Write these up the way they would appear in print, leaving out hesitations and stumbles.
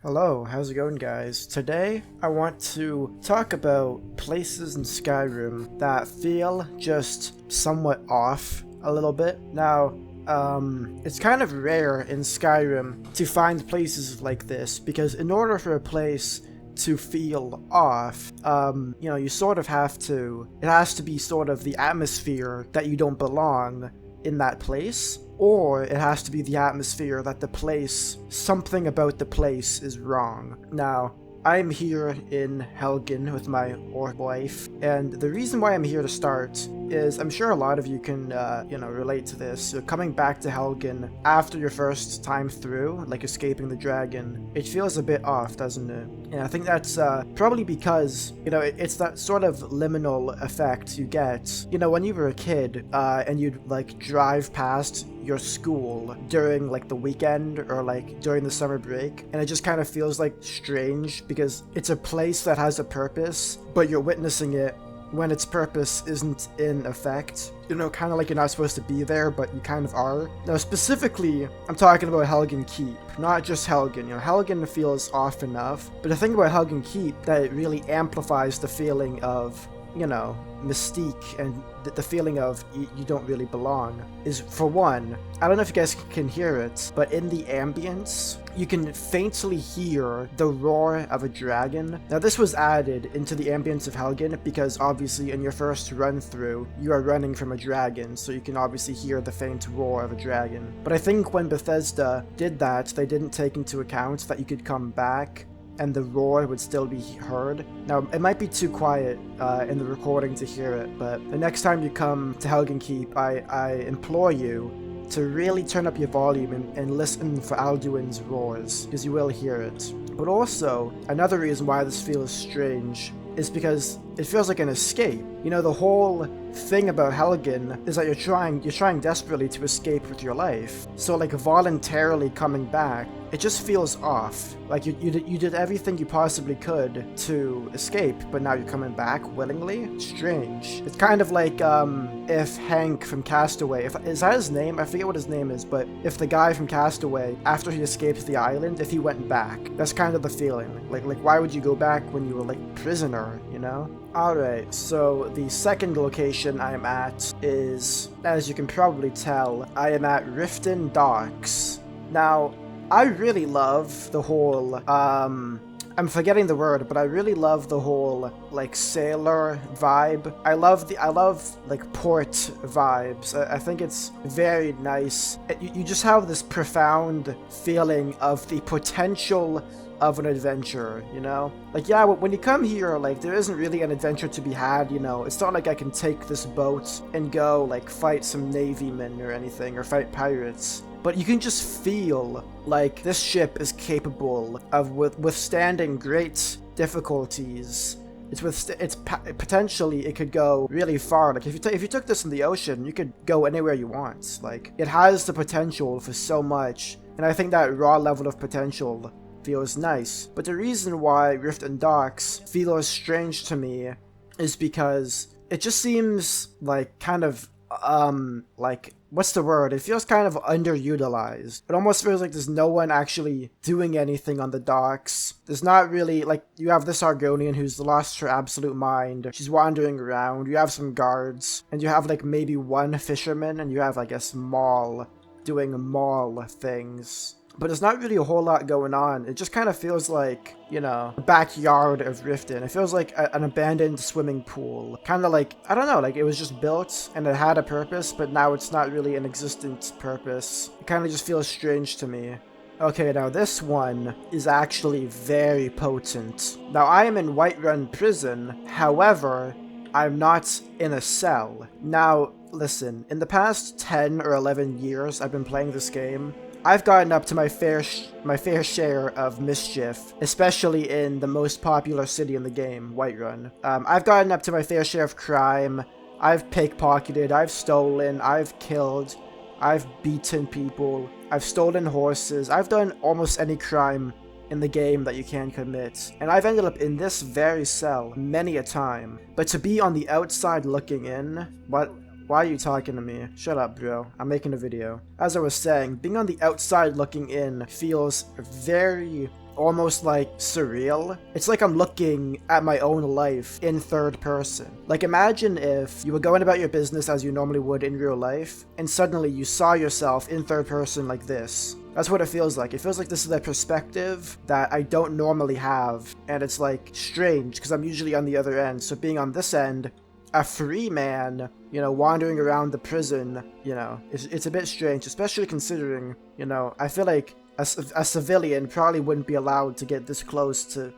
Hello, how's it going, guys? Today, I want to talk about places in Skyrim that feel just somewhat off a little bit. Now, it's kind of rare in Skyrim to find places like this, because in order for a place to feel off, you sort of have to, it has to be sort of the atmosphere that you don't belong in that place, or it has to be the atmosphere that the place, something about the place is wrong. Now, I'm here in Helgen with my orc wife, and the reason why I'm here to start is I'm sure a lot of you can, relate to this. You're coming back to Helgen after your first time through, like escaping the dragon. It feels a bit off, doesn't it? And I think that's probably because, it's that sort of liminal effect you get, when you were a kid and you'd like drive past your school during like the weekend or like during the summer break, and it just kind of feels like strange because it's a place that has a purpose, but you're witnessing it when its purpose isn't in effect. Kind of like you're not supposed to be there, but you kind of are. Now, specifically, I'm talking about Helgen Keep, not just Helgen. Helgen feels off enough, but the thing about Helgen Keep that it really amplifies the feeling of, mystique and the feeling of you don't really belong is, for one, I don't know if you guys can hear it, but in the ambience, you can faintly hear the roar of a dragon. Now, this was added into the ambience of Helgen because obviously in your first run through, you are running from a dragon, so you can obviously hear the faint roar of a dragon. But I think when Bethesda did that, they didn't take into account that you could come back and the roar would still be heard. Now, it might be too quiet in the recording to hear it, but the next time you come to Helgen Keep, I implore you to really turn up your volume and listen for Alduin's roars, because you will hear it. But also, another reason why this feels strange is because it feels like an escape. The whole thing about Helgen is that you're trying desperately to escape with your life. So like voluntarily coming back, it just feels off. Like you did everything you possibly could to escape, but now you're coming back willingly? Strange. It's kind of like if Hank from Castaway, is that his name? I forget what his name is, but if the guy from Castaway, after he escaped the island, if he went back, that's kind of the feeling. Like why would you go back when you were like prisoner, Alright, so the second location I'm at is, as you can probably tell, I am at Rifton Docks. Now, I really love the whole, I'm forgetting the word, but I really love the whole, like, sailor vibe. I love like, port vibes. I think it's very nice. You just have this profound feeling of the potential of an adventure, Like, yeah, when you come here, like, there isn't really an adventure to be had, It's not like I can take this boat and go, like, fight some navymen or anything, or fight pirates. But you can just feel like this ship is capable of withstanding great difficulties. Potentially, it could go really far. Like, if you took this in the ocean, you could go anywhere you want. Like, it has the potential for so much, and I think that raw level of potential feels nice. But the reason why Rifton Docks feels strange to me is because it just seems like kind of, what's the word? It feels kind of underutilized. It almost feels like there's no one actually doing anything on the docks. There's not really, like, you have this Argonian who's lost her absolute mind. She's wandering around. You have some guards, and you have, like, maybe one fisherman, and you have, I guess, Maul doing Maul things. But there's not really a whole lot going on. It just kind of feels like, the backyard of Rifton. It feels like an abandoned swimming pool. Kind of like, I don't know, like it was just built and it had a purpose, but now it's not really an existent purpose. It kind of just feels strange to me. Okay, now this one is actually very potent. Now, I am in Whiterun Prison, however, I'm not in a cell. Now, listen, in the past 10 or 11 years I've been playing this game, I've gotten up to my fair share of mischief, especially in the most popular city in the game, Whiterun. I've gotten up to my fair share of crime. I've pickpocketed, I've stolen, I've killed, I've beaten people, I've stolen horses, I've done almost any crime in the game that you can commit. And I've ended up in this very cell many a time. But to be on the outside looking in, why are you talking to me? Shut up, bro. I'm making a video. As I was saying, being on the outside looking in feels very almost like surreal. It's like I'm looking at my own life in third person. Like imagine if you were going about your business as you normally would in real life, and suddenly you saw yourself in third person like this. That's what it feels like. It feels like this is a perspective that I don't normally have, and it's like strange because I'm usually on the other end. So being on this end, a free man, you know, wandering around the prison, you know, it's a bit strange, especially considering, you know, I feel like a civilian probably wouldn't be allowed to get this close to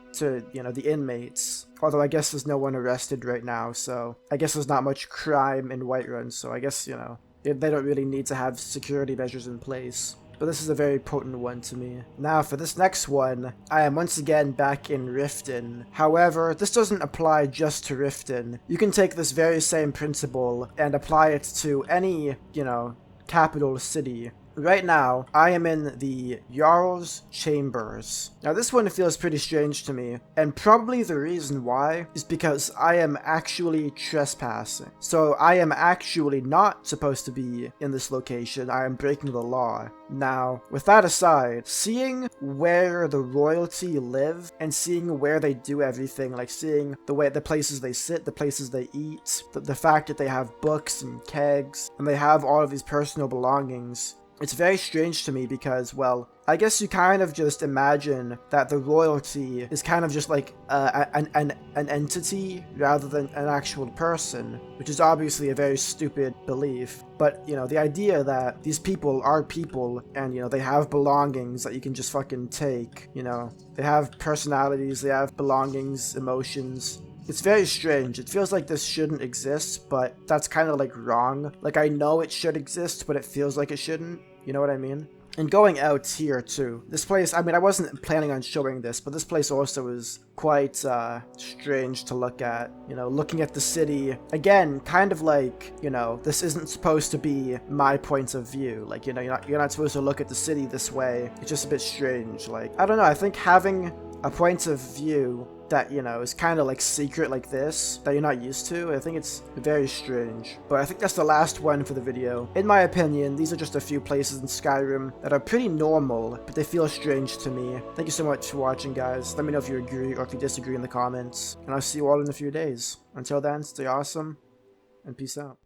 you know, the inmates. Although I guess there's no one arrested right now, so I guess there's not much crime in Whiterun, so I guess, you know, they don't really need to have security measures in place. But this is a very potent one to me. Now for this next one, I am once again back in Rifton. However, this doesn't apply just to Rifton. You can take this very same principle and apply it to any, you know, capital city. Right now, I am in the Yar Chambers. Now this one feels pretty strange to me, and probably the reason why is because I am actually trespassing. So I am actually not supposed to be in this location. I am breaking the law. Now, with that aside, seeing where the royalty live and seeing where they do everything, like seeing the places they sit, the places they eat, the fact that they have books and kegs, and they have all of these personal belongings, it's very strange to me because, well, I guess you kind of just imagine that the royalty is kind of just like an entity rather than an actual person, which is obviously a very stupid belief. But, you know, the idea that these people are people and, you know, they have belongings that you can just fucking take, you know, they have personalities, they have belongings, emotions. It's very strange. It feels like this shouldn't exist, but that's kind of like wrong. Like I know it should exist, but it feels like it shouldn't. You know what I mean? And going out here too. This place, I mean, I wasn't planning on showing this, but this place also is quite strange to look at. You know, looking at the city, again, kind of like, you know, this isn't supposed to be my point of view. Like, you know, you're not supposed to look at the city this way. It's just a bit strange. Like, I don't know, I think having a point of view that, you know, is kind of like secret like this, that you're not used to, I think it's very strange. But I think that's the last one for the video. In my opinion, these are just a few places in Skyrim that are pretty normal, but they feel strange to me. Thank you so much for watching, guys. Let me know if you agree or if you disagree in the comments, and I'll see you all in a few days. Until then, stay awesome, and peace out.